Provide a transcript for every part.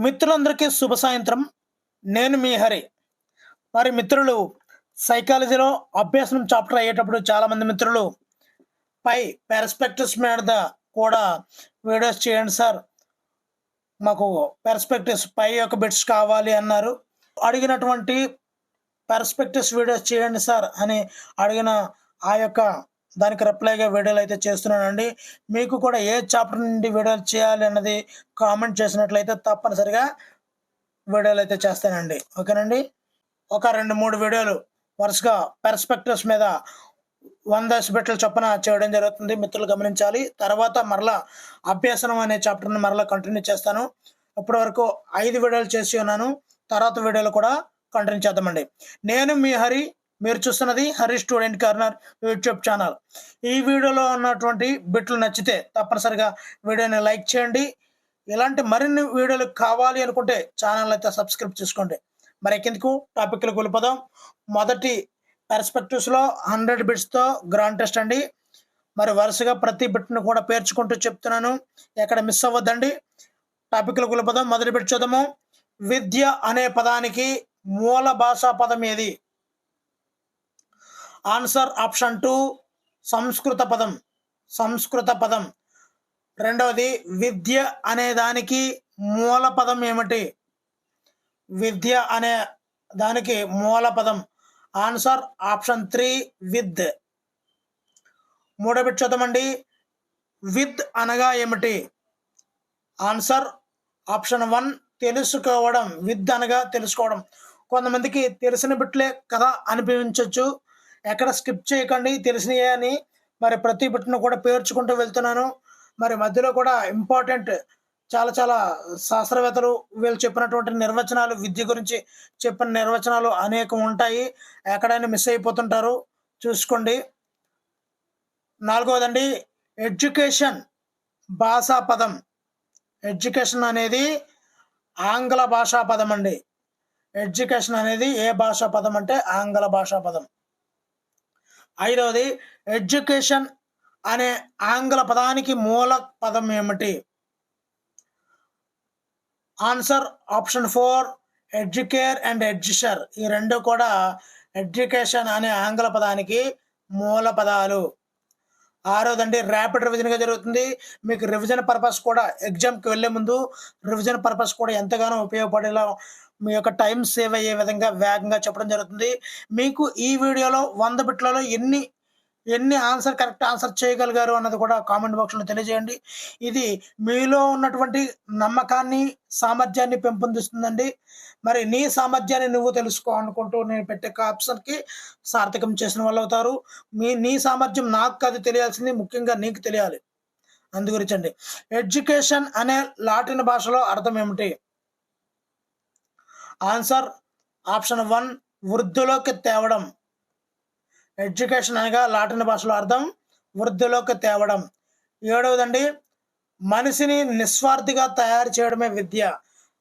మిత్రులందరికీ శుభ సాయంత్రం. నేను మీ హరి. మరి మిత్రులు సైకాలజీలో అభ్యాసం చాప్టర్ అయ్యేటప్పుడు చాలామంది మిత్రులు పై పెర్స్పెక్టివ్స్ మీద కూడా వీడియోస్ చేయండి సార్. మాకు పెర్స్పెక్టివ్స్ పై యొక్క బిట్స్ కావాలి అన్నారు. అడిగినటువంటి పెర్స్పెక్టివ్స్ వీడియోస్ చేయండి సార్ అని అడిగిన ఆ యొక్క దానికి రిప్లైగా వీడియోలు అయితే చేస్తున్నానండి. మీకు కూడా ఏ చాప్టర్ నుండి వీడియోలు చేయాలి అన్నది కామెంట్ చేసినట్లయితే తప్పనిసరిగా వీడియోలు అయితే చేస్తానండి. ఓకేనండి. ఒక 2-3 వీడియోలు వరుసగా పెర్స్పెక్టివ్స్ మీద 100 బిట్ల చొప్పున చేయడం జరుగుతుంది. మిత్రులు గమనించాలి. తర్వాత మరలా అభ్యాసనం అనే చాప్టర్ని మరలా కంటిన్యూ చేస్తాను. ఇప్పటి వరకు 5 వీడియోలు చేసి ఉన్నాను. తర్వాత వీడియోలు కూడా కంటిన్యూ చేద్దామండి. నేను మీ హరి. మీరు చూస్తున్నది Hari student corner YouTube channel. ఈ వీడియోలో ఉన్నటువంటి బిట్లు నచ్చితే తప్పనిసరిగా వీడియోని లైక్ చేయండి. ఇలాంటి మరిన్ని వీడియోలు కావాలి అనుకుంటే ఛానల్ అయితే సబ్స్క్రైబ్ చేసుకోండి. మరి కిందకు టాపిక్లకు వెళ్ళిపోదాం. మొదటి పెర్స్పెక్టివ్స్లో 100 బిట్స్తో గ్రాండ్ టెస్ట్ అండి. మరి వరుసగా ప్రతి బిట్ను కూడా పేర్చుకుంటూ చెప్తున్నాను, ఎక్కడ మిస్ అవ్వద్దండి. టాపిక్లకు వెళ్ళిపోదాం. మొదటి బిట్ చూద్దాము. విద్య అనే పదానికి మూల భాషా పదం ఏది? ఆన్సర్ ఆప్షన్ 2 సంస్కృత పదం. సంస్కృత పదం. రెండవది, విద్య అనే దానికి మూల పదం ఏమిటి? విద్య అనే దానికి మూల పదం. ఆన్సర్ ఆప్షన్ 3 విద్. మూడో బిట్ చూద్దామండి. విద్ అనగా ఏమిటి? ఆన్సర్ ఆప్షన్ 1 తెలుసుకోవడం. విద్ అనగా తెలుసుకోవడం. కొంతమందికి తెలిసిన బిట్లే కదా అనిపించవచ్చు. ఎక్కడ స్కిప్ చేయకండి, తెలిసినయే అని. మరి ప్రతి బిట్ను కూడా పేర్చుకుంటూ వెళ్తున్నాను. మరి మధ్యలో కూడా ఇంపార్టెంట్ చాలా చాలా శాస్త్రవేత్తలు వీళ్ళు చెప్పినటువంటి నిర్వచనాలు, విద్య గురించి చెప్పిన నిర్వచనాలు అనేకం ఉంటాయి. ఎక్కడైనా మిస్ అయిపోతుంటారు, చూసుకోండి. నాలుగవదండి, ఎడ్యుకేషన్ భాషా పదం. ఎడ్యుకేషన్ అనేది ఆంగ్ల భాషా పదం అండి. ఎడ్యుకేషన్ అనేది ఏ భాషా పదం అంటే ఆంగ్ల భాషా పదం. ఐదవది, ఎడ్యుకేషన్ అనే ఆంగ్ల పదానికి మూల పదం ఏమిటి? ఆన్సర్ ఆప్షన్ 4 ఎడ్యుకేర్ అండ్ ఎడ్యుషర్. ఈ రెండు కూడా ఎడ్యుకేషన్ అనే ఆంగ్ల పదానికి మూల పదాలు. ఆరోదండి, ర్యాపిడ్ రివిజన్గా జరుగుతుంది. మీకు రివిజన్ పర్పస్ కూడా ఎగ్జామ్కి వెళ్ళే ముందు రివిజన్ పర్పస్ కూడా ఎంతగానో ఉపయోగపడేలా మీ యొక్క టైం సేవ్ అయ్యే విధంగా వేగంగా చెప్పడం జరుగుతుంది. మీకు ఈ వీడియోలో 100 బిట్లలో ఎన్ని కరెక్ట్ ఆన్సర్ చేయగలిగారు అన్నది కూడా కామెంట్ బాక్స్లో తెలియజేయండి. ఇది మీలో ఉన్నటువంటి నమ్మకాన్ని, సామర్థ్యాన్ని పెంపొందిస్తుందండి. మరి నీ సామర్థ్యాన్ని నువ్వు తెలుసుకో అనుకుంటూ నేను పెట్టే ఆప్షన్కి సార్థకం చేసిన వాళ్ళు అవుతారు. నీ సామర్థ్యం నాకు కాదు తెలియాల్సింది, ముఖ్యంగా నీకు తెలియాలి. అందుగురించండి. ఎడ్యుకేషన్ అనే లాటిన్ భాషలో అర్థం ఏమిటి? ఆన్సర్ ఆప్షన్ 1 వృద్ధిలోకి తేవడం. ఎడ్యుకేషన్ అనగా లాటిన్ భాషలో అర్థం వృద్ధిలోకి తేవడం. ఏడవదండి, మనిషిని నిస్వార్థిగా తయారు చేయడమే విద్య.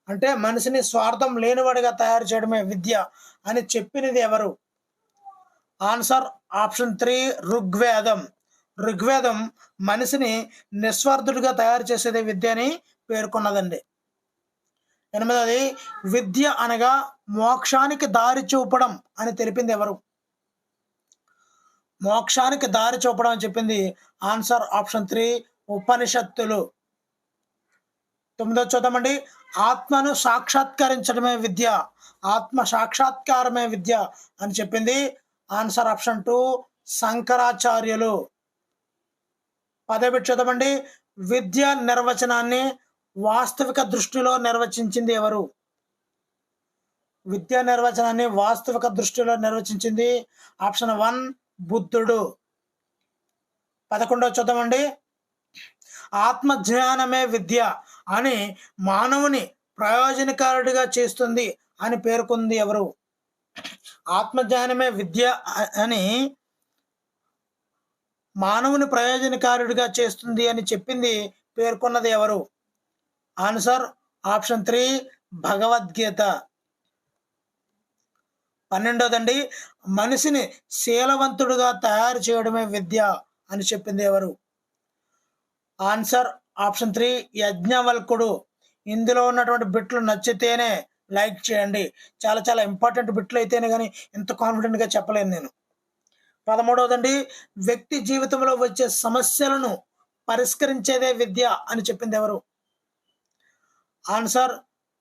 అంటే మనిషిని స్వార్థం లేనివాడిగా తయారు చేయడమే విద్య అని చెప్పినది ఎవరు? ఆన్సర్ ఆప్షన్ 3 ఋగ్వేదం. ఋగ్వేదం మనిషిని నిస్వార్థుడిగా తయారు చేసేదే విద్య అని పేర్కొన్నదండి. ఎనిమిదవది, విద్య అనగా మోక్షానికి దారి చూపడం అని తెలిపింది ఎవరు? మోక్షానికి దారి చూపడం అని చెప్పింది ఆన్సర్ ఆప్షన్ 3 ఉపనిషత్తులు. 9వ చూద్దామండి. ఆత్మను సాక్షాత్కరించడమే విద్య. ఆత్మ సాక్షాత్కారమే విద్య అని చెప్పింది ఆన్సర్ ఆప్షన్ 2 శంకరాచార్యులు. 10వ బిట్ చూద్దామండి. విద్య నిర్వచనాన్ని వాస్తవిక దృష్టిలో నిర్వచించింది ఎవరు? విద్యా నిర్వచనాన్ని వాస్తవిక దృష్టిలో నిర్వచించింది ఆప్షన్ 1 బుద్ధుడు. 11వ చూద్దామండి. ఆత్మజ్ఞానమే విద్య అని మానవుని ప్రయోజనకారుడిగా చేస్తుంది అని పేర్కొంది ఎవరు? ఆత్మజ్ఞానమే విద్య అని మానవుని ప్రయోజనకారుడిగా చేస్తుంది అని చెప్పింది, పేర్కొన్నది ఎవరు? Answer option 3 Bhagavad Gita. 12వదండి, మనిషిని శీలవంతుడుగా తయారు చేయడమే విద్య అని చెప్పింది ఎవరు? Answer option 3 యజ్ఞవల్కుడు. ఇందులో ఉన్నటువంటి బిట్లు నచ్చితేనే లైక్ చేయండి. చాలా చాలా ఇంపార్టెంట్ బిట్లు అయితేనే కానీ ఇంత కాన్ఫిడెంట్గా చెప్పలేను నేను. 13వదండి, వ్యక్తి జీవితంలో వచ్చే సమస్యలను పరిష్కరించేదే విద్య అని చెప్పింది ఎవరు? ఆన్సర్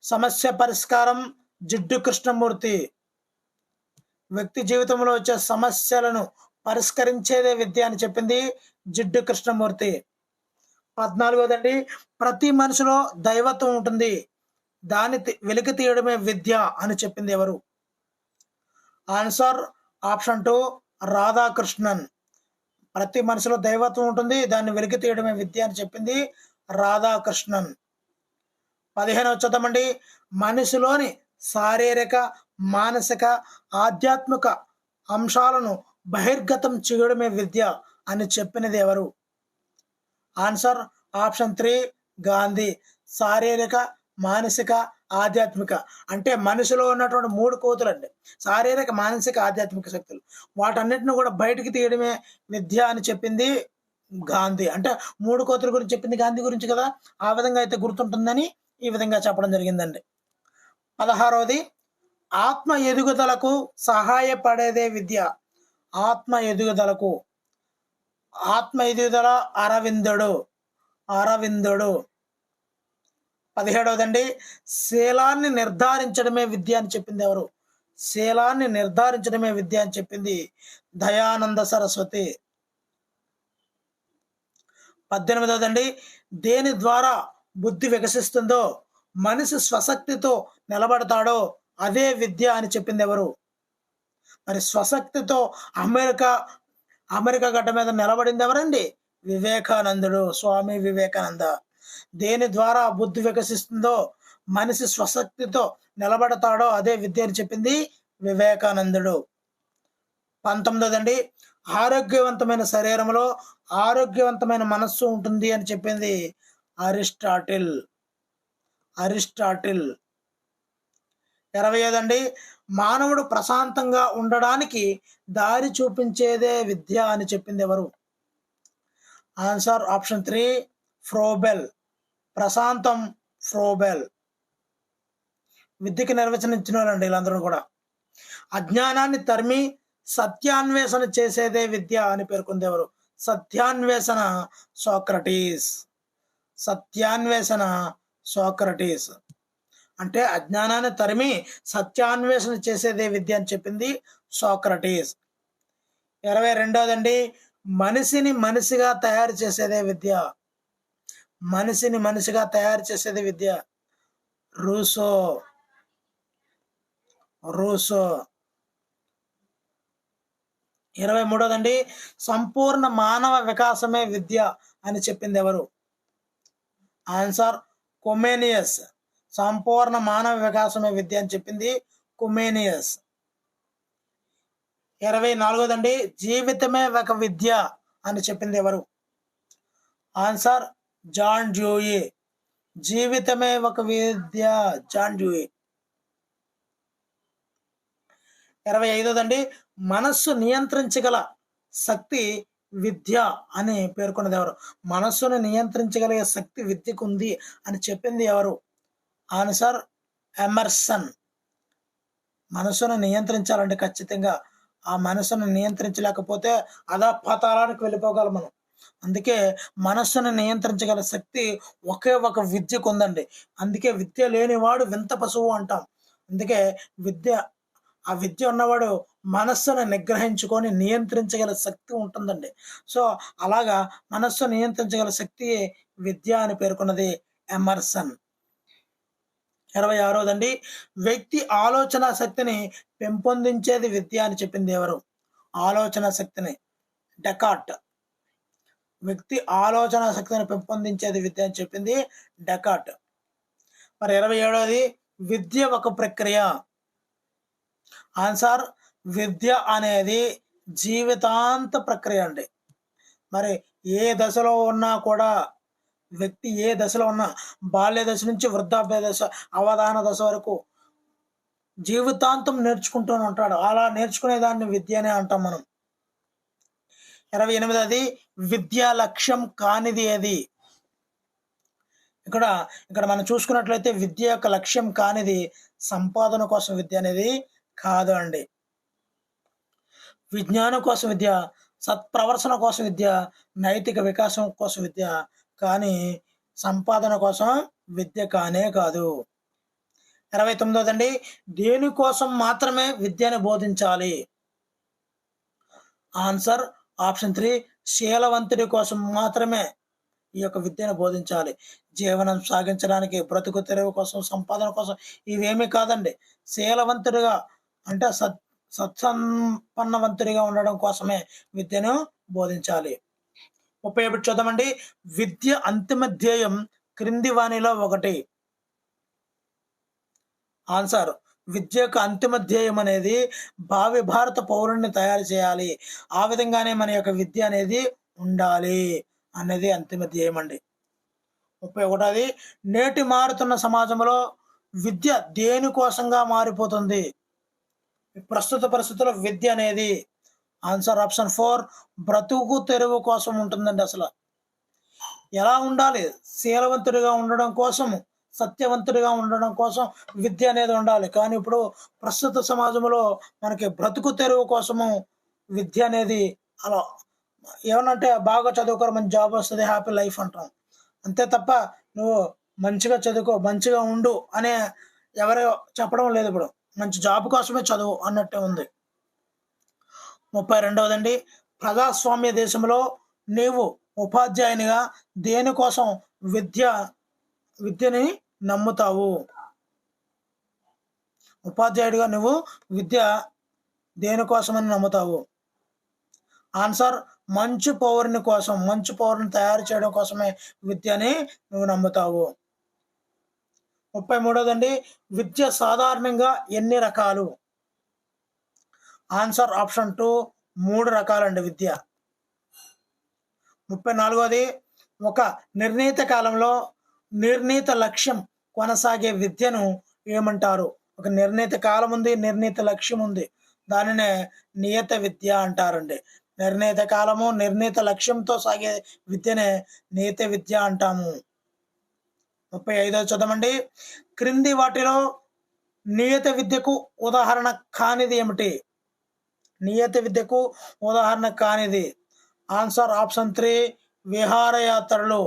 సమస్య పరిష్కారం జిడ్డు కృష్ణమూర్తి. వ్యక్తి జీవితంలో వచ్చే సమస్యలను పరిష్కరించేదే విద్య అని చెప్పింది జిడ్డు కృష్ణమూర్తి. 14వదండి, ప్రతి మనిషిలో దైవత్వం ఉంటుంది, దాన్ని వెలికి తీయడమే విద్య అని చెప్పింది ఎవరు? Answer option 2 Radhakrishnan. ప్రతి మనిషిలో దైవత్వం ఉంటుంది, దాన్ని వెలికి తీయడమే విద్య అని చెప్పింది రాధాకృష్ణన్. 15వ చూద్దామండి, మనిషిలోని శారీరక మానసిక ఆధ్యాత్మిక అంశాలను బహిర్గతం చేయడమే విద్య అని చెప్పినది ఎవరు? Answer option 3 Gandhi. శారీరక మానసిక ఆధ్యాత్మిక అంటే మనిషిలో ఉన్నటువంటి 3 కోతులండి, శారీరక మానసిక ఆధ్యాత్మిక శక్తులు, వాటన్నిటిని కూడా బయటికి తీయడమే విద్య అని చెప్పింది గాంధీ. అంటే 3 కోతుల గురించి చెప్పింది గాంధీ గురించి కదా, ఆ విధంగా అయితే గుర్తుంటుందని ఈ విధంగా చెప్పడం జరిగిందండి. 16వది, ఆత్మ ఎదుగుదలకు సహాయపడేదే విద్య. ఆత్మ ఎదుగుదల అరవిందుడు. 17వదండి, శీలాన్ని నిర్ధారించడమే విద్య అని చెప్పింది ఎవరు? శీలాన్ని నిర్ధారించడమే విద్య అని చెప్పింది దయానంద సరస్వతి. 18వదండి, దేని ద్వారా బుద్ధి వికసిస్తుందో, మనిషి స్వశక్తితో నిలబడతాడో అదే విద్య అని చెప్పింది ఎవరు? మరి స్వశక్తితో అమెరికా గడ్డ మీద నిలబడింది ఎవరండి? వివేకానందుడు, స్వామి వివేకానంద. దేని ద్వారా బుద్ధి వికసిస్తుందో, మనిషి స్వశక్తితో నిలబడతాడో అదే విద్య అని చెప్పింది వివేకానందుడు. 19వదండి, ఆరోగ్యవంతమైన శరీరంలో ఆరోగ్యవంతమైన మనస్సు ఉంటుంది అని చెప్పింది అరిస్టాటిల్. 20వదండి, మానవుడు ప్రశాంతంగా ఉండడానికి దారి చూపించేదే విద్య అని చెప్పింది ఎవరు? Answer option 3 Froebel. ప్రశాంతం ఫ్రోబెల్. విద్యకి నిర్వచనం ఇచ్చిన వాళ్ళండి వీళ్ళందరూ కూడా. అజ్ఞానాన్ని తరిమి సత్యాన్వేషణ చేసేదే విద్య అని పేర్కొంది ఎవరు? సత్యాన్వేషణ సోక్రటీస్. అంటే అజ్ఞానాన్ని తరిమి సత్యాన్వేషణ చేసేదే విద్య అని చెప్పింది సోక్రటీస్. 22వదండి, మనిషిని మనిషిగా తయారు చేసేదే విద్య. మనిషిని మనిషిగా తయారు చేసేది విద్య రూసో. 23వదండి, సంపూర్ణ మానవ వికాసమే విద్య అని చెప్పింది ఎవరు? ఆన్సర్ కొమేనియస్. సంపూర్ణ మానవ వికాసమే విద్య అని చెప్పింది కొమేనియస్. 24వదండి, జీవితమే ఒక విద్య అని చెప్పింది ఎవరు? Answer John Dewey. జీవితమే ఒక విద్య, జాన్ డ్యూయి. 25వదండి, మనస్సు నియంత్రించగల శక్తి విద్య అని పేర్కొన్నది ఎవరు? మనస్సును నియంత్రించగలిగే శక్తి విద్యకు ఉంది అని చెప్పింది ఎవరు? Answer Emerson. మనస్సును నియంత్రించాలంటే ఖచ్చితంగా ఆ మనస్సును నియంత్రించలేకపోతే అధపతాళానికి వెళ్ళిపోగలం మనం. అందుకే మనస్సును నియంత్రించగల శక్తి ఒకే ఒక విద్యకు ఉందండి. అందుకే విద్య లేనివాడు వింత పశువు అంటాం. అందుకే ఆ విద్య ఉన్నవాడు మనస్సును నిగ్రహించుకొని నియంత్రించగల శక్తి ఉంటుందండి. సో అలాగా మనస్సు నియంత్రించగల శక్తి విద్య అని పేర్కొన్నది ఎమర్సన్. 26వదండి, వ్యక్తి ఆలోచన శక్తిని పెంపొందించేది విద్య అని చెప్పింది ఎవరు? ఆలోచన శక్తిని డెకార్ట్. వ్యక్తి ఆలోచన శక్తిని పెంపొందించేది విద్య అని చెప్పింది డెకార్ట్. మరి 27వది, విద్య ఒక ప్రక్రియ. ఆన్సర్ విద్య అనేది జీవితాంత ప్రక్రియ అండి. మరి ఏ దశలో ఉన్నా కూడా వ్యక్తి ఏ దశలో ఉన్నా, బాల్య దశ నుంచి వృద్ధాప్య దశ, అవధాన దశ వరకు జీవితాంతం నేర్చుకుంటూనే ఉంటాడు. అలా నేర్చుకునేదాన్ని విద్య అనే అంటాం మనం. 28వది, విద్యా లక్ష్యం కానిది ఏది? ఇక్కడ ఇక్కడ మనం చూసుకున్నట్లయితే విద్య యొక్క లక్ష్యం కానిది సంపాదన కోసం విద్య అనేది కాదు అండి. విజ్ఞానం కోసం విద్య, సత్ప్రవర్తన కోసం విద్య, నైతిక వికాసం కోసం విద్య, కానీ సంపాదన కోసం విద్య కానే కాదు. 29దండి, దేనికోసం మాత్రమే విద్యను బోధించాలి? ఆన్సర్ ఆప్షన్ 3, శీలవంతుడి కోసం మాత్రమే ఈ యొక్క విద్యను బోధించాలి. జీవనం సాగించడానికి, బ్రతుకు తెరువు కోసం, సంపాదన కోసం ఇవేమీ కాదండి. శీలవంతుడిగా అంటే సత్సంపన్నవంతుడిగా ఉండడం కోసమే విద్యను బోధించాలి. 31 చూద్దామండి. విద్య అంతిమ ధ్యేయం క్రింది వానిలో ఒకటి. ఆన్సర్ విద్య యొక్క అంతిమ ధ్యేయం అనేది భావి భారత పౌరుణ్ణి తయారు చేయాలి. ఆ విధంగానే మన యొక్క విద్య అనేది ఉండాలి అనేది అంతిమ ధ్యేయం అండి. 31ది, నేటి మారుతున్న సమాజంలో విద్య దేనికోసంగా మారిపోతుంది? ప్రస్తుత పరిస్థితుల్లో విద్య అనేది ఆన్సర్ ఆప్షన్ 4, బ్రతుకు తెరువు కోసం ఉంటుందండి. అసలు ఎలా ఉండాలి? శీలవంతుడిగా ఉండడం కోసం, సత్యవంతుడిగా ఉండడం కోసం విద్య అనేది ఉండాలి. కానీ ఇప్పుడు ప్రస్తుత సమాజంలో మనకి బ్రతుకు తెరువు కోసము విద్య అనేది అలా ఏమనంటే బాగా చదువుకోరు, మంచి జాబ్ వస్తుంది, హ్యాపీ లైఫ్ అంటాం. అంతే తప్ప నువ్వు మంచిగా చదువుకో, మంచిగా ఉండు అనే ఎవరో చెప్పడం లేదు. ఇప్పుడు మంచి జాబ్ కోసమే చదువు అన్నట్టే ఉంది. 32దండి, ప్రజాస్వామ్య దేశంలో నీవు ఉపాధ్యాయునిగా దేనికోసం విద్యని నమ్ముతావు? ఉపాధ్యాయుడిగా నువ్వు విద్య దేనికోసమని నమ్ముతావు? ఆన్సర్ మంచు పౌరుని కోసం, మంచు పౌరుని తయారు చేయడం కోసమే విద్యని నువ్వు నమ్ముతావు. 33దండి, విద్య సాధారణంగా ఎన్ని రకాలు? ఆన్సర్ ఆప్షన్ 2, 3 రకాలండి విద్య. 34ది, ఒక నిర్ణీత కాలంలో నిర్ణీత లక్ష్యం కొనసాగే విద్యను ఏమంటారు? ఒక నిర్ణీత కాలం ఉంది, నిర్ణీత లక్ష్యం ఉంది, దానినే నియత విద్య అంటారండి. నిర్ణీత కాలము, నిర్ణీత లక్ష్యంతో సాగే విద్యనే నియత విద్య అంటాము. 35వ చూద్దామండి. క్రింది వాటిలో నియత విద్యకు ఉదాహరణ కానిది ఏమిటి? నియత విద్యకు ఉదాహరణ కానిది ఆన్సర్ ఆప్షన్ 3, విహారయాత్రలు.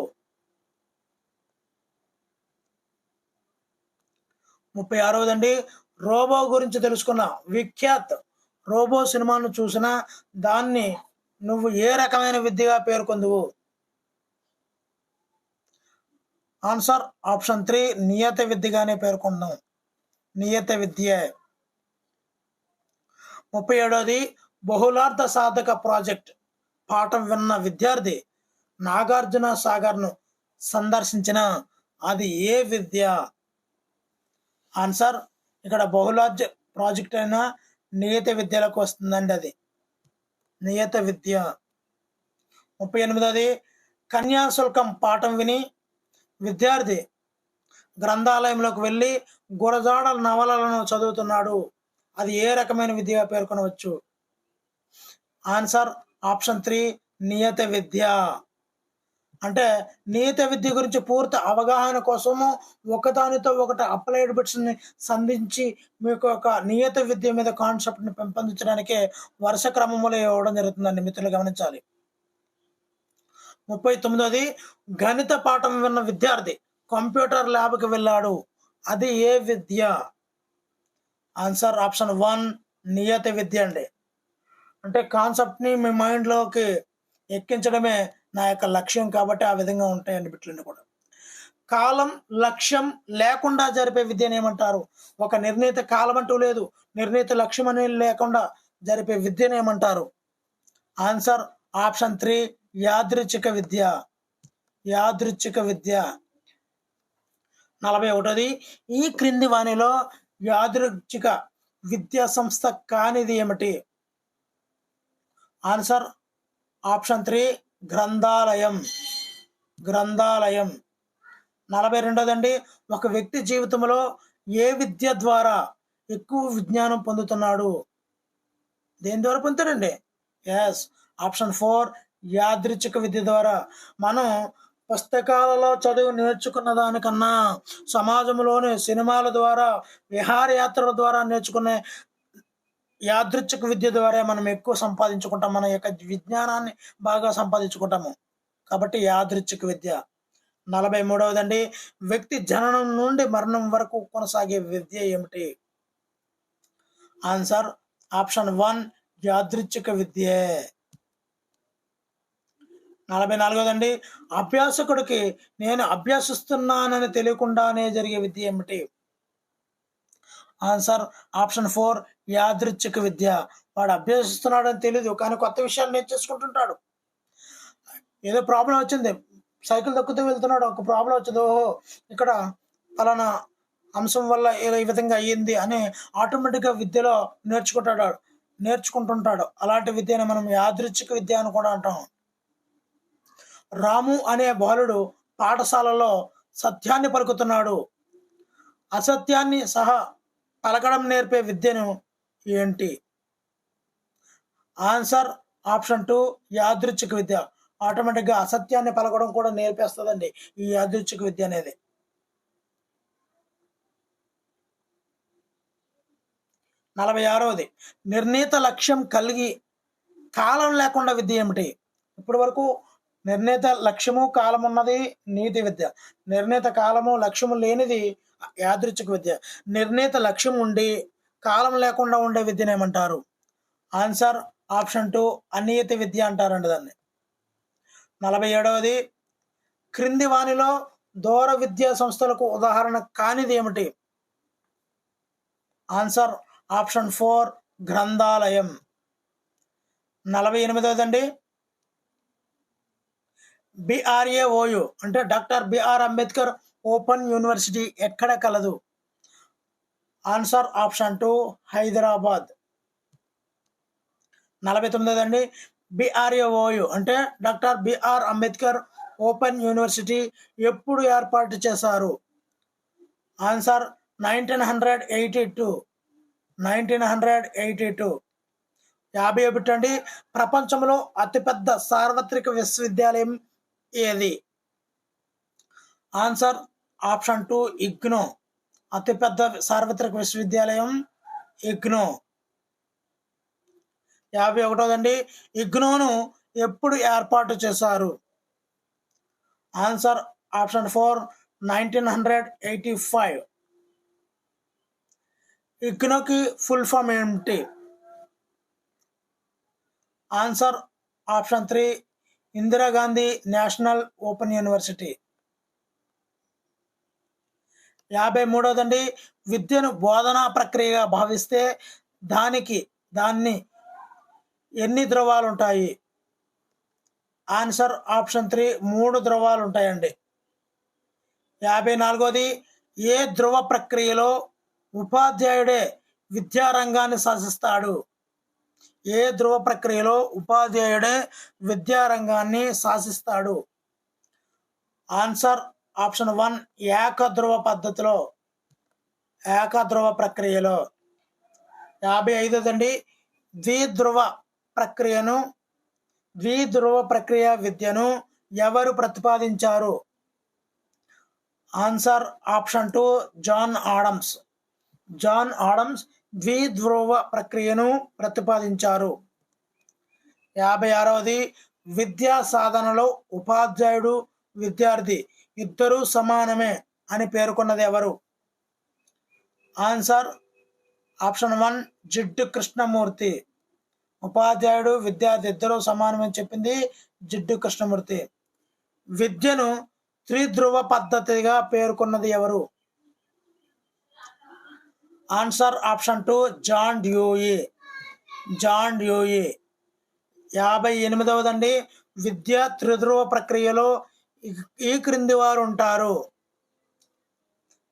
36వదండి, రోబో గురించి తెలుసుకున్న విఖ్యాత్ రోబో సినిమాను చూసినా దాన్ని నువ్వు ఏ రకమైన విద్యగా పేర్కొందువు? Answer option 3, నియత విద్యగానే పేర్కొందాం. నియత విద్య. 37వది, బహుళార్థ సాధక ప్రాజెక్ట్ పాఠం విన్న విద్యార్థి నాగార్జున సాగర్ను సందర్శించిన అది ఏ విద్య? ఆన్సర్ ఇక్కడ బహుళార్థ ప్రాజెక్ట్ అయినా నియత విద్యలకు వస్తుందండి, అది నియత విద్య. 38వది, కన్యాశుల్కం పాఠం విని విద్యార్థి గ్రంథాలయంలోకి వెళ్ళి గురజాడ నవలలను చదువుతున్నాడు, అది ఏ రకమైన విద్యగా పేర్కొనవచ్చు? ఆన్సర్ ఆప్షన్ 3, నియత విద్య. అంటే నియత విద్య గురించి పూర్తి అవగాహన కోసము ఒకదానితో ఒకటి అప్లైడ్ బిట్స్ని సంధించి మీకు ఒక నియత విద్య మీద కాన్సెప్ట్ని పెంపొందించడానికే వరుస క్రమంలో ఇవ్వడం జరుగుతుందండి, మిత్రులు గమనించాలి. 39వది, గణిత పాఠం విన్న విద్యార్థి కంప్యూటర్ ల్యాబ్కి వెళ్ళాడు, అది ఏ విద్య? ఆన్సర్ ఆప్షన్ 1, నియత విద్య అండి. అంటే కాన్సెప్ట్ని మీ మైండ్లోకి ఎక్కించడమే నా యొక్క లక్ష్యం కాబట్టి ఆ విధంగా ఉంటాయండి బిట్లన్నీ కూడా. కాలం లక్ష్యం లేకుండా జరిపే విద్యను ఏమంటారు? ఒక నిర్ణీత కాలం అంటూ లేదు, నిర్ణీత లక్ష్యం అనేది లేకుండా జరిపే విద్యను ఏమంటారు? ఆన్సర్ ఆప్షన్ 3, యాదృచ్ఛిక విద్య. యాదృచ్ఛిక విద్య. 41వది, ఈ క్రింది వానిలో యాదృచ్ఛిక విద్యా సంస్థ కానిది ఏమిటి? ఆన్సర్ ఆప్షన్ 3, గ్రంథాలయం. గ్రంథాలయం. 42వదండి, ఒక వ్యక్తి జీవితంలో ఏ విద్య ద్వారా ఎక్కువ విజ్ఞానం పొందుతున్నాడు? దేని ద్వారా పొందుతాడండి? ఎస్, ఆప్షన్ 4, యాదృచ్ఛిక విద్య ద్వారా. మనం పుస్తకాలలో చదువు నేర్చుకున్న దానికన్నా సమాజంలోని సినిమాల ద్వారా, విహారయాత్రల ద్వారా నేర్చుకునే యాదృచ్ఛిక విద్య ద్వారా మనం ఎక్కువ సంపాదించుకుంటాం. మన యొక్క విజ్ఞానాన్ని బాగా సంపాదించుకుంటాము. కాబట్టి యాదృచ్ఛిక విద్య. 43వదండి, వ్యక్తి జననం నుండి మరణం వరకు కొనసాగే విద్య ఏమిటి? ఆన్సర్ ఆప్షన్ 1 యాదృచ్ఛిక విద్యే. 44వదండి, అభ్యాసకుడికి నేను అభ్యసిస్తున్నానని తెలియకుండానే జరిగే విద్య ఏమిటి? ఆన్సర్ ఆప్షన్ 4 యాదృచ్ఛిక విద్య. వాడు అభ్యసిస్తున్నాడని తెలియదు, కానీ కొత్త విషయాలు నేర్చేసుకుంటుంటాడు. ఏదో ప్రాబ్లం వచ్చింది, సైకిల్ తొక్కుతూ వెళ్తున్నాడు, ఒక ప్రాబ్లం వచ్చింది, ఓహో ఇక్కడ పలానా అంశం వల్ల ఈ విధంగా అయ్యింది అని ఆటోమేటిక్గా విద్యలో నేర్చుకుంటుంటాడు. అలాంటి విద్యను మనం యాదృచ్ఛిక విద్య అని కూడా అంటాం. రాము అనే బాలుడు పాఠశాలలో సత్యాన్ని పలుకుతున్నాడు. అసత్యాన్ని సహా పలకడం నేర్పే విద్యను ఏంటి? ఆన్సర్ ఆప్షన్ 2 యాదృచ్ఛిక విద్య. ఆటోమేటిక్గా అసత్యాన్ని పలకడం కూడా నేర్పేస్తుందండి ఈ యాదృచ్ఛిక విద్య అనేది. 46వది, నిర్ణీత లక్ష్యం కలిగి కాలం లేకుండా విద్య ఏమిటి? ఇప్పటి వరకు నిర్ణీత లక్ష్యము కాలం ఉన్నది నీతి విద్య. నిర్ణీత కాలము లక్ష్యము లేనిది యాదృచ్ఛిక విద్య. నిర్ణీత లక్ష్యం ఉండి కాలం లేకుండా ఉండే విద్యను ఏమంటారు? ఆన్సర్ ఆప్షన్ 2 అనియతి విద్య అంటారండి దాన్ని. 47వది, క్రింది వానిలో దూర విద్యా సంస్థలకు ఉదాహరణ కానిది ఏమిటి? ఆన్సర్ ఆప్షన్ 4 గ్రంథాలయం. 48వదండి, BRAOU అంటే doctor BR Ambedkar open university ఎక్కడ కలదు? Answer option 2 Hyderabad. 49వదండి, BRAOU అంటే doctor BR Ambedkar open university ఎప్పుడు ఏర్పాటు చేశారు? ఆన్సర్ 1982. 50 అండి, ప్రపంచంలో అతిపెద్ద సార్వత్రిక విశ్వవిద్యాలయం ఏది? Answer option 2 IGNOU. అతిపెద్ద సార్వత్రిక విశ్వవిద్యాలయం ఇగ్నో. 51వదండి, ఇగ్నోను ఎప్పుడు ఏర్పాటు చేశారు? Answer option 4 1985. ఇగ్నోకి ఫుల్ ఫామ్ ఏమిటి? Answer option 3 Indira Gandhi national open university. 53వదండి, విద్యను బోధనా ప్రక్రియగా భావిస్తే దాన్ని ఎన్ని ధ్రువాలు ఉంటాయి? ఆన్సర్ ఆప్షన్ 3 3 ధ్రువాలు ఉంటాయండి. 54వది, ఏ ధ్రువ ప్రక్రియలో ఉపాధ్యాయుడే విద్యారంగాన్ని శాసిస్తాడు? ఏ ధ్రువ ప్రక్రియలో ఉపాధ్యాయుడే విద్యారంగాన్ని శాసిస్తాడు? ఆన్సర్ ఆప్షన్ 1 ఏకధ్రువ పద్ధతిలో, ఏకధ్రువ ప్రక్రియలో. 55వదండి, ద్విధ్రువ ప్రక్రియ విద్యను ఎవరు ప్రతిపాదించారు? ఆన్సర్ ఆప్షన్ 2 జాన్ ఆడమ్స్ ద్విధ్రువ ప్రక్రియను ప్రతిపాదించారు. 56వది, విద్యా సాధనలో ఉపాధ్యాయుడు విద్యార్థి ఇద్దరూ సమానమే అని పేర్కొన్నది ఎవరు? Answer option 1 Jiddu Krishnamurti. ఉపాధ్యాయుడు విద్యార్థి ఇద్దరూ సమానమని చెప్పింది జిడ్డు కృష్ణమూర్తి. విద్యను త్రిధ్రువ పద్ధతిగా పేర్కొన్నది ఎవరు? Answer option 2 John Dewey. 58వదండి, విద్య త్రిధ్రువ ప్రక్రియలో ఈ క్రింది వారు ఉంటారు?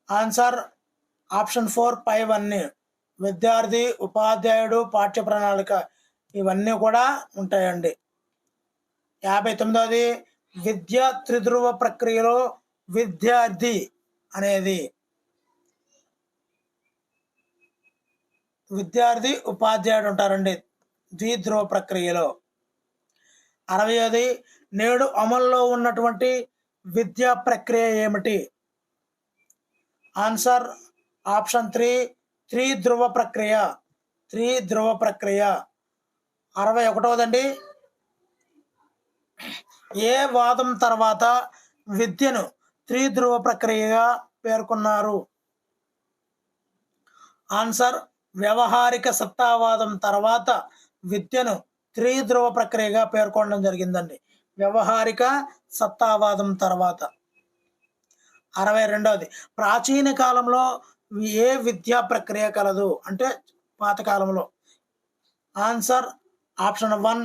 ఆన్సర్ ఆప్షన్ 4 పైవన్నీ. విద్యార్థి, ఉపాధ్యాయుడు, పాఠ్య ప్రణాళిక ఇవన్నీ కూడా ఉంటాయండి. 59వది, విద్య త్రిధ్రువ ప్రక్రియలో విద్యార్థి అనేది విద్యార్థి, ఉపాధ్యాయుడు ఉంటారండి ద్విధ్రువ ప్రక్రియలో. 60వది, నేడు అమల్లో ఉన్నటువంటి విద్యా ప్రక్రియ ఏమిటి? ఆన్సర్ ఆప్షన్ 3 త్రిధ్రువ ప్రక్రియ. త్రిధ్రువ ప్రక్రియ. 61వదండి, ఏ వాదం తర్వాత విద్యను త్రిధ్రువ ప్రక్రియగా పేర్కొన్నారు? ఆన్సర్ వ్యవహారిక సత్తావాదం తర్వాత విద్యను త్రిధ్రువ ప్రక్రియగా పేర్కొనడం జరిగిందండి. వ్యవహారిక సత్తావాదం తర్వాత. 62వది, ప్రాచీన కాలంలో ఏ విద్యా ప్రక్రియ కలదు అంటే పాతకాలంలో? ఆన్సర్ ఆప్షన్ 1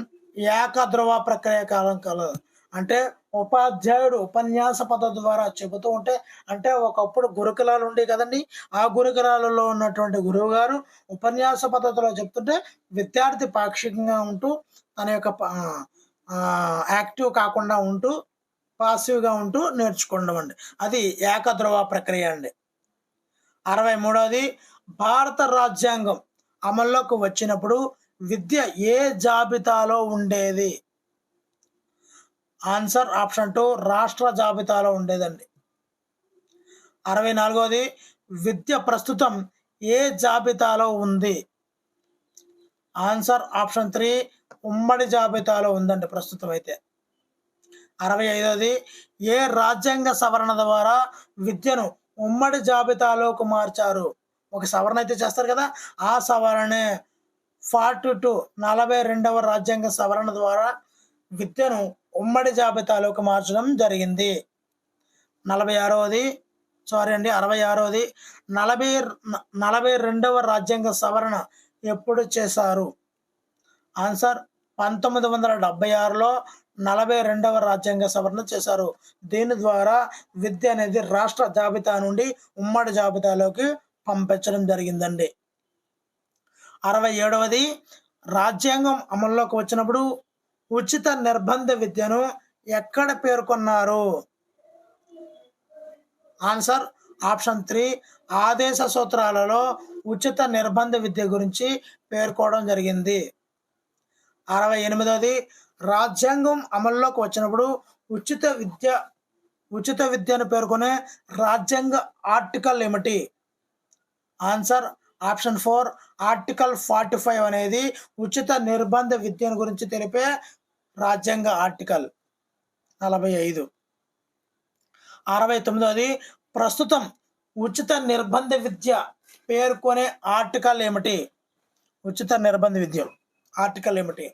ఏకధ్రువ ప్రక్రియ కాలం కలదు. అంటే ఉపాధ్యాయుడు ఉపన్యాస పద్ధతి ద్వారా చెబుతూ ఉంటే, అంటే ఒకప్పుడు గురుకులాలు ఉండే కదండి, ఆ గురుకులాలలో ఉన్నటువంటి గురువు గారు ఉపన్యాస పద్ధతిలో చెప్తుంటే విద్యార్థి పాక్షికంగా ఉంటూ తన యొక్క యాక్టివ్ కాకుండా ఉంటూ పాసివ్గా ఉంటూ నేర్చుకోవడం అండి, అది ఏకధ్రువ ప్రక్రియ అండి. 63వది, భారత రాజ్యాంగం అమల్లోకి వచ్చినప్పుడు విద్య ఏ జాబితాలో ఉండేది? ఆన్సర్ ఆప్షన్ 2 రాష్ట్ర జాబితాలో ఉండేదండి. 64వది, విద్య ప్రస్తుతం ఏ జాబితాలో ఉంది? ఆన్సర్ ఆప్షన్ 3 ఉమ్మడి జాబితాలో ఉందండి ప్రస్తుతం అయితే. 65వది, ఏ రాజ్యాంగ సవరణ ద్వారా విద్యను ఉమ్మడి జాబితాలోకి మార్చారు? ఒక సవరణ అయితే చేస్తారు కదా, ఆ సవరణే 42 42వ రాజ్యాంగ సవరణ ద్వారా విద్యను ఉమ్మడి జాబితాలోకి మార్చడం జరిగింది. 66వది 42వ రాజ్యాంగ సవరణ ఎప్పుడు చేశారు? ఆన్సర్ 1976లో 42వ రాజ్యాంగ సవరణ చేశారు. దీని ద్వారా విద్య అనేది రాష్ట్ర జాబితా నుండి ఉమ్మడి జాబితాలోకి పంపించడం జరిగిందండి. 67వది, రాజ్యాంగం అమల్లోకి వచ్చినప్పుడు ఉచిత నిర్బంధ విద్యను ఎక్కడ పేర్కొన్నారు? ఆన్సర్ ఆప్షన్ 3 ఆదేశ సూత్రాలలో ఉచిత నిర్బంధ విద్య గురించి పేర్కోవడం జరిగింది. 68వది, రాజ్యాంగం అమల్లోకి వచ్చినప్పుడు ఉచిత విద్యను పేర్కొనే రాజ్యాంగ ఆర్టికల్ ఏమిటి? ఆన్సర్ ఆప్షన్ 4 ఆర్టికల్ 45 అనేది ఉచిత నిర్బంధ విద్యను గురించి తెలిపే రాజ్యాంగ ఆర్టికల్ 45. 69వది, ప్రస్తుతం ఉచిత నిర్బంధ విద్య పేర్కొనే ఆర్టికల్ ఏమిటి? ఉచిత నిర్బంధ విద్య ఆర్టికల్ ఏమిటి?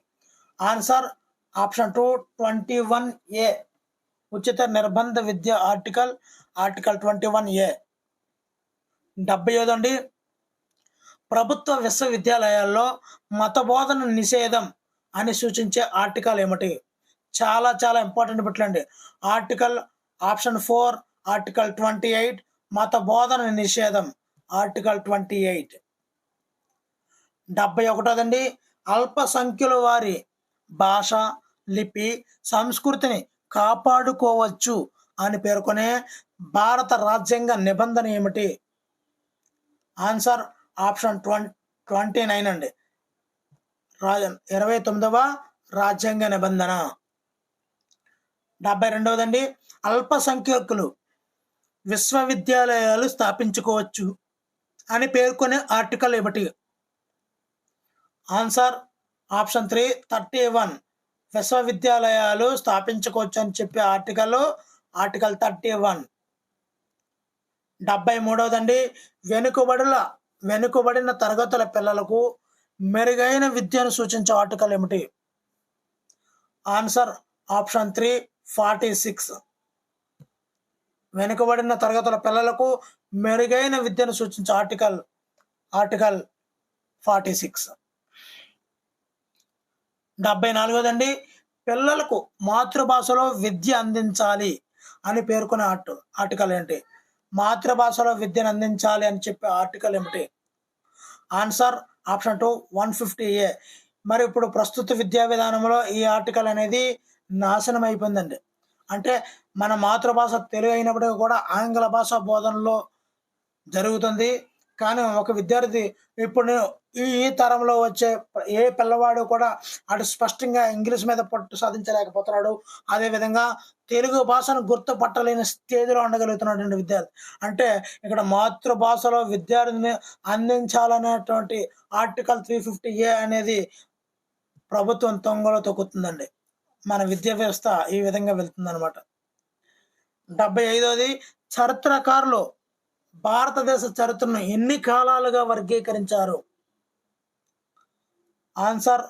ఆన్సర్ ఆప్షన్ 2 21A ఉచిత నిర్బంధ విద్య ఆర్టికల్ 21A. 75వదండి, ప్రభుత్వ విశ్వవిద్యాలయాల్లో మత బోధన నిషేధం అని సూచించే ఆర్టికల్ ఏమిటి? చాలా చాలా ఇంపార్టెంట్ బిట్లండి. ఆర్టికల్ ఆప్షన్ 4 ఆర్టికల్ 28 మత బోధన నిషేధం ఆర్టికల్ 28. 71వదండి, అల్పసంఖ్యుల వారి భాష, లిపి, సంస్కృతిని కాపాడుకోవచ్చు అని పేర్కొనే భారత రాజ్యాంగ నిబంధన ఏమిటి? ఆన్సర్ ఆప్షన్ 29 అండి, 29వ రాజ్యాంగ నిబంధన. 72వదండి, అల్పసంఖ్యాకులు విశ్వవిద్యాలయాలు స్థాపించుకోవచ్చు అని పేర్కొనే ఆర్టికల్ ఏమిటి? ఆన్సర్ ఆప్షన్ 3 31 విశ్వవిద్యాలయాలు స్థాపించుకోవచ్చు అని చెప్పే ఆర్టికల్ 31. 73వదండి, వెనుకబడిన తరగతుల పిల్లలకు మెరుగైన విద్యను సూచించే ఆర్టికల్ ఏమిటి? ఆన్సర్ ఆప్షన్ 3 46 వెనుకబడిన తరగతుల పిల్లలకు మెరుగైన విద్యను సూచించే ఆర్టికల్ 46. 74వదండి, పిల్లలకు మాతృభాషలో విద్య అందించాలి అని పేర్కొనే ఆర్టికల్ ఏంటి? మాతృభాషలో విద్యను అందించాలి అని చెప్పే ఆర్టికల్ ఏమిటి? Answer option 2 150A. మరి ఇప్పుడు ప్రస్తుత విద్యా విధానంలో ఈ ఆర్టికల్ అనేది నాశనం అయిపోయిందండి. అంటే మన మాతృభాష తెలుగు అయినప్పటికీ కూడా ఆంగ్ల భాష బోధనలో జరుగుతుంది. కానీ ఒక విద్యార్థి ఇప్పుడు ఈ తరంలో వచ్చే ఏ పిల్లవాడు కూడా అటు స్పష్టంగా ఇంగ్లీష్ మీద పట్టు సాధించలేకపోతున్నాడు. అదేవిధంగా తెలుగు భాషను గుర్తుపట్టలేని స్టేజ్‌లో ఉండగలుగుతున్నటువంటి విద్యార్థి. అంటే ఇక్కడ మాతృభాషలో విద్యార్థిని అందించాలనేటువంటి ఆర్టికల్ 350 అనేది ప్రభుత్వం తొంగలో తొక్కుతుందండి. మన విద్యా వ్యవస్థ ఈ విధంగా వెళ్తుందనమాట. 75వది చరిత్రకారులు భారతదేశ చరిత్రను ఎన్ని కాలాలుగా వర్గీకరించారు? ఆన్సర్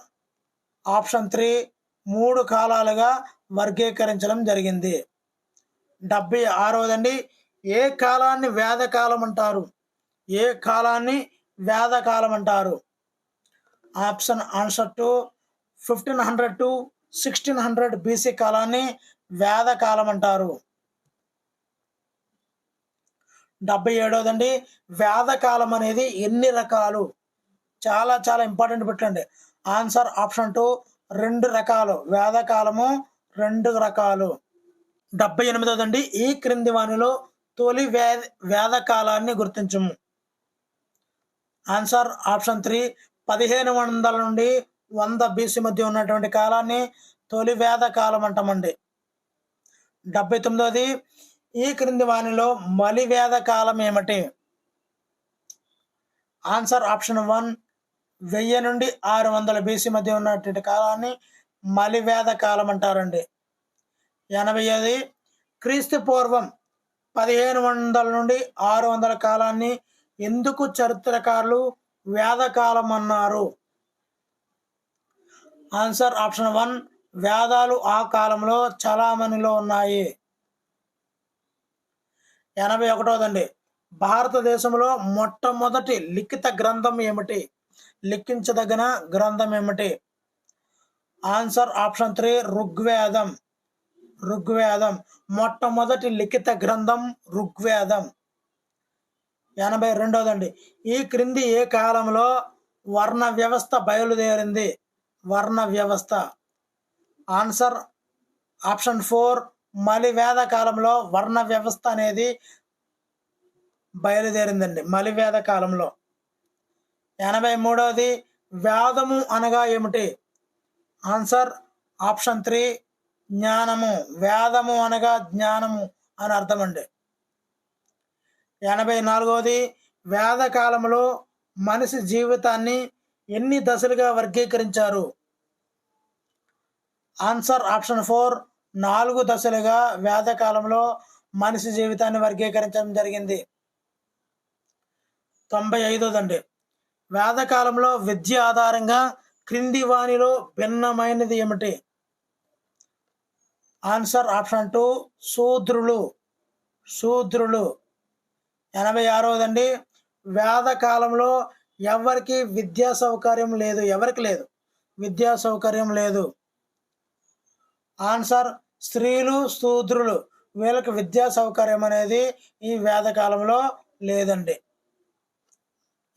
ఆప్షన్ 3 3 కాలాలుగా వర్గీకరించడం జరిగింది. 76వదండి ఏ కాలాన్ని వేదకాలం అంటారు? ఏ కాలాన్ని వేదకాలం అంటారు? ఆన్సర్ 2 1500 to 1600 BC కాలాన్ని వేదకాలం అంటారు. 77వదండి వేదకాలం అనేది ఎన్ని రకాలు? చాలా చాలా ఇంపార్టెంట్ పెట్టండి. ఆన్సర్ ఆప్షన్ 2 2 రకాలు. వేదకాలము 2 రకాలు. 78వదండి ఈ క్రింది వానిలో తొలి వేదకాలాన్ని గుర్తించము. ఆన్సర్ ఆప్షన్ 3 1500 నుండి 100 BC మధ్య ఉన్నటువంటి కాలాన్ని తొలి వేదకాలం అంటామండి. 79వది ఈ క్రింది వానిలో మలి వేదకాలం ఏమిటి? ఆన్సర్ ఆప్షన్ 1 1000 నుండి 600 BC మధ్య ఉన్నటువంటి కాలాన్ని మలివేద కాలం అంటారండి. 80వది క్రీస్తు పూర్వం 1500 నుండి 600 కాలాన్ని ఎందుకు చరిత్రకారులు వేదకాలం అన్నారు? ఆన్సర్ ఆప్షన్ 1 వేదాలు ఆ కాలంలో చలామణిలో ఉన్నాయి. 81వదండి భారతదేశంలో మొట్టమొదటి లిఖిత గ్రంథం ఏమిటి? లిఖించదగిన గ్రంథం ఏమిటి? ఆన్సర్ ఆప్షన్ 3 ఋగ్వేదం. ఋగ్వేదం మొట్టమొదటి లిఖిత గ్రంథం ఋగ్వేదం. 82వదండి ఈ క్రింది ఏ కాలంలో వర్ణ వ్యవస్థ బయలుదేరింది? వర్ణ వ్యవస్థ. ఆన్సర్ ఆప్షన్ 4 మలివేద కాలంలో వర్ణ వ్యవస్థ అనేది బయలుదేరిందండి. మలివేద కాలంలో. 83వది వేదము అనగా ఏమిటి? ఆన్సర్ ఆప్షన్ 3 జ్ఞానము. వేదము అనగా జ్ఞానము అని అర్థం అండి. 84వది వేద కాలంలో మనిషి జీవితాన్ని ఎన్ని దశలుగా వర్గీకరించారు? ఆన్సర్ ఆప్షన్ 4 4 దశలుగా వేద కాలంలో మనిషి జీవితాన్ని వర్గీకరించడం జరిగింది. 95వదండి వేదకాలంలో విద్య ఆధారంగా క్రింది వానిలో భిన్నమైనది ఏమిటి? ఆన్సర్ ఆప్షన్ 2 శూద్రులు. శూద్రులు. 86వదండి వేదకాలంలో ఎవరికి విద్యా సౌకర్యం లేదు? ఎవరికి లేదు విద్యా సౌకర్యం లేదు? ఆన్సర్ స్త్రీలు శూద్రులు వీళ్ళకి విద్యా సౌకర్యం అనేది ఈ వేదకాలంలో లేదండి.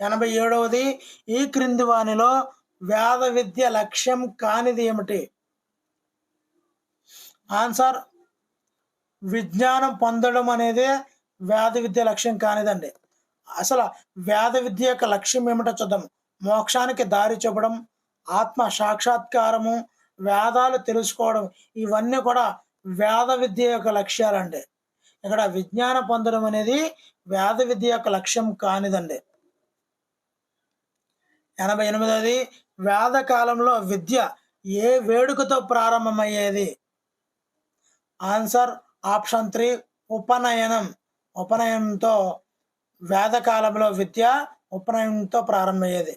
87వది ఈ క్రింది వానిలో వేద విద్య లక్ష్యం కానిది ఏమిటి? ఆన్సర్ విజ్ఞానం పొందడం అనేది వేద విద్య లక్ష్యం కానిదండి. అసలు వేద విద్య యొక్క లక్ష్యం ఏమిటో చూద్దాం. మోక్షానికి దారి చూపడం, ఆత్మ సాక్షాత్కారము, వేదాలు తెలుసుకోవడం ఇవన్నీ కూడా వేద విద్య యొక్క లక్ష్యాలండి. ఇక్కడ విజ్ఞానం పొందడం అనేది వేద విద్య యొక్క లక్ష్యం కానిదండి. 88వది వేద కాలంలో విద్య ఏ వేడుకతో ప్రారంభమయ్యేది? ఆన్సర్ ఆప్షన్ 3 ఉపనయనం. ఉపనయనంతో వేదకాలంలో విద్య ఉపనయనంతో ప్రారంభమయ్యేది.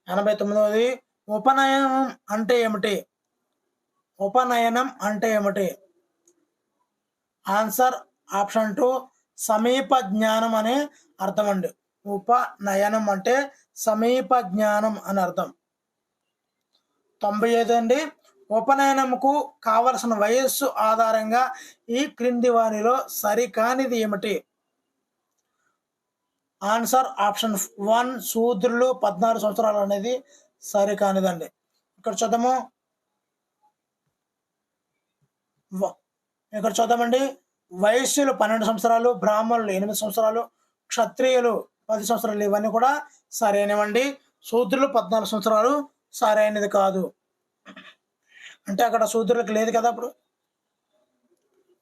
89వది ఉపనయనం అంటే ఏమిటి? ఉపనయనం అంటే ఏమిటి? ఆన్సర్ ఆప్షన్ 2 సమీప జ్ఞానం అనే అర్థం అండి. ఉపనయనం అంటే సమీప జ్ఞానం అని అర్థం. 95 అండి ఉపనయనముకు కావలసిన వయస్సు ఆధారంగా ఈ క్రింది వానిలో సరికానిది ఏమిటి? ఆన్సర్ ఆప్షన్ 1 శూద్రులు 14 సంవత్సరాలు అనేది సరికానిదండి. ఇక్కడ చూద్దాము. ఇక్కడ చూద్దామండి వైశ్యులు 12 సంవత్సరాలు, బ్రాహ్మణులు 8 సంవత్సరాలు, క్షత్రియులు 10 సంవత్సరాలు ఇవన్నీ కూడా సరైనవండి. శూద్రులు 14 సంవత్సరాలు సరైనది కాదు. అంటే అక్కడ శూద్రులకు లేదు కదా అప్పుడు.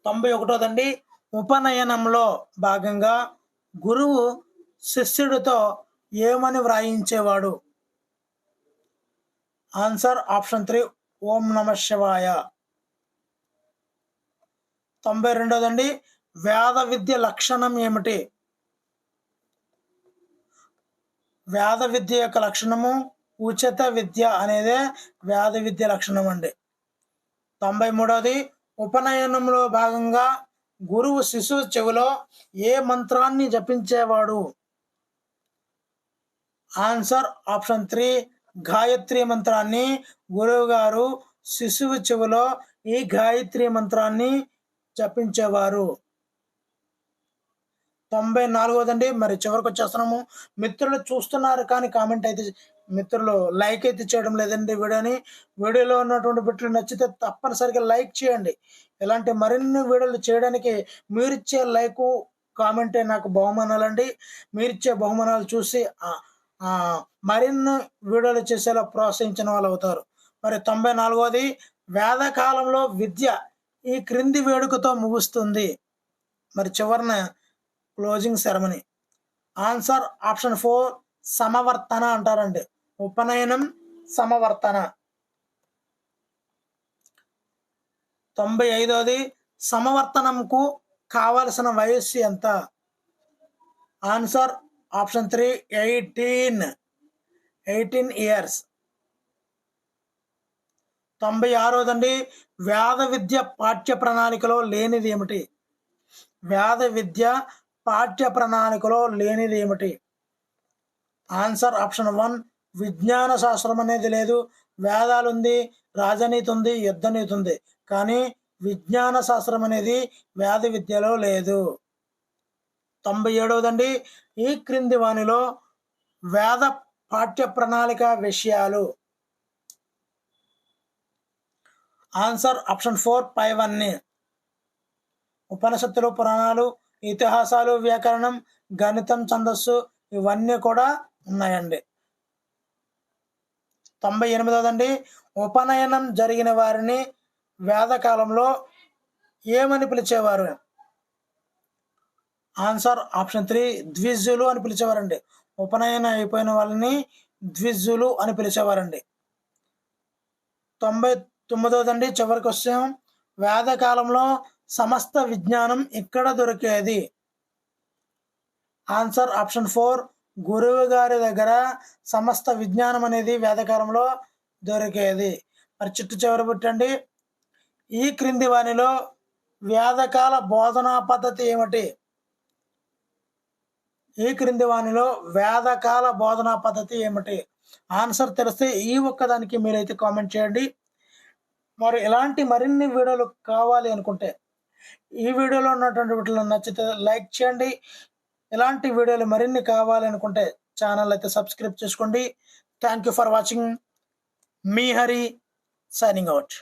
91దండి, ఉపనయనంలో భాగంగా గురువు శిష్యుడితో ఏమని వ్రాయించేవాడు? ఆన్సర్ ఆప్షన్ 3 ఓం నమ శివాయ. 92దండి, వేద విద్య లక్షణం ఏమిటి? వేద విద్య యొక్క లక్షణము ఉచిత విద్య అనేదే వేద విద్య లక్షణం అండి. 93ది, ఉపనయనంలో భాగంగా గురువు శిశువు చెవిలో ఏ మంత్రాన్ని జపించేవాడు? ఆన్సర్ ఆప్షన్ 3 గాయత్రి మంత్రాన్ని గురువు గారు శిశువు చెవిలో ఈ గాయత్రి మంత్రాన్ని జపించేవారు. 94దండి, మరి చివరికి వచ్చేస్తున్నాము. మిత్రులు చూస్తున్నారు కానీ కామెంట్ అయితే మిత్రులు లైక్ అయితే చేయడం లేదండి వీడియోలో ఉన్నటువంటి బిట్లు నచ్చితే తప్పనిసరిగా లైక్ చేయండి. ఇలాంటి మరిన్ని వీడియోలు చేయడానికి మీరిచ్చే లైకు కామెంటే నాకు బహుమానాలండి. మీరిచ్చే బహుమానాలు చూసి మరిన్ని వీడియోలు చేసేలా ప్రోత్సహించిన వాళ్ళు అవుతారు. మరి 94ది, వేదకాలంలో విద్య ఈ క్రింది వేడుకతో ముగుస్తుంది. మరి చివరిన క్లోజింగ్ సెరమనీ. ఆన్సర్ ఆప్షన్ 4 సమవర్తన అంటారండి. ఉపనయనం సమవర్తన. 95ది, సమవర్తనంకు కావలసిన వయస్సు ఎంత? Answer option 3 18 years. 96దండి, వేద విద్య పాఠ్య ప్రణాళికలో లేనిది ఏమిటి? వేద విద్య పాఠ్య ప్రణాళికలో లేనిది ఏమిటి? ఆన్సర్ ఆప్షన్ 1 విజ్ఞాన శాస్త్రం అనేది లేదు. వేదాలు ఉంది, రాజనీతి ఉంది, యుద్ధనీతి ఉంది, కానీ విజ్ఞాన శాస్త్రం అనేది వేద విద్యలో లేదు. 97దండి, ఈ క్రింది వానిలో వేద పాఠ్య ప్రణాళిక విషయాలు. ఆన్సర్ ఆప్షన్ 4 పైవన్నీ. ఉపనిషత్తులు, పురాణాలు, ఇతిహాసాలు, వ్యాకరణం, గణితం, ఛందస్సు ఇవన్నీ కూడా ఉన్నాయండి. 98దండి, ఉపనయనం జరిగిన వారిని వేదకాలంలో ఏమని పిలిచేవారు? ఆన్సర్ ఆప్షన్ 3 ద్విజులు అని పిలిచేవారండి. ఉపనయనం అయిపోయిన వాళ్ళని ద్విజులు అని పిలిచేవారండి. 99దండి, చివరికి వచ్చాం. వేదకాలంలో సమస్త విజ్ఞానం ఇక్కడ దొరికేది. ఆన్సర్ ఆప్షన్ 4 గురువు గారి దగ్గర సమస్త విజ్ఞానం అనేది వేదకాలంలో దొరికేది. మరి చుట్టూ చివరి పెట్టండి, ఈ క్రింది వానిలో వేదకాల బోధనా పద్ధతి ఏమిటి? ఈ క్రింది వానిలో వేదకాల బోధనా పద్ధతి ఏమిటి? ఆన్సర్ తెలిస్తే ఈ ఒక్కదానికి మీరైతే కామెంట్ చేయండి. మరి ఇలాంటి మరిన్ని వీడియోలు కావాలి అనుకుంటే ఈ వీడియోలో ఉన్నటువంటి వీటిలో నచ్చితే లైక్ చేయండి. ఇలాంటి వీడియోలు మరిన్ని కావాలి అనుకుంటే ఛానల్ అయితే సబ్స్క్రైబ్ చేసుకోండి. Thank you for watching. Me Hari signing out.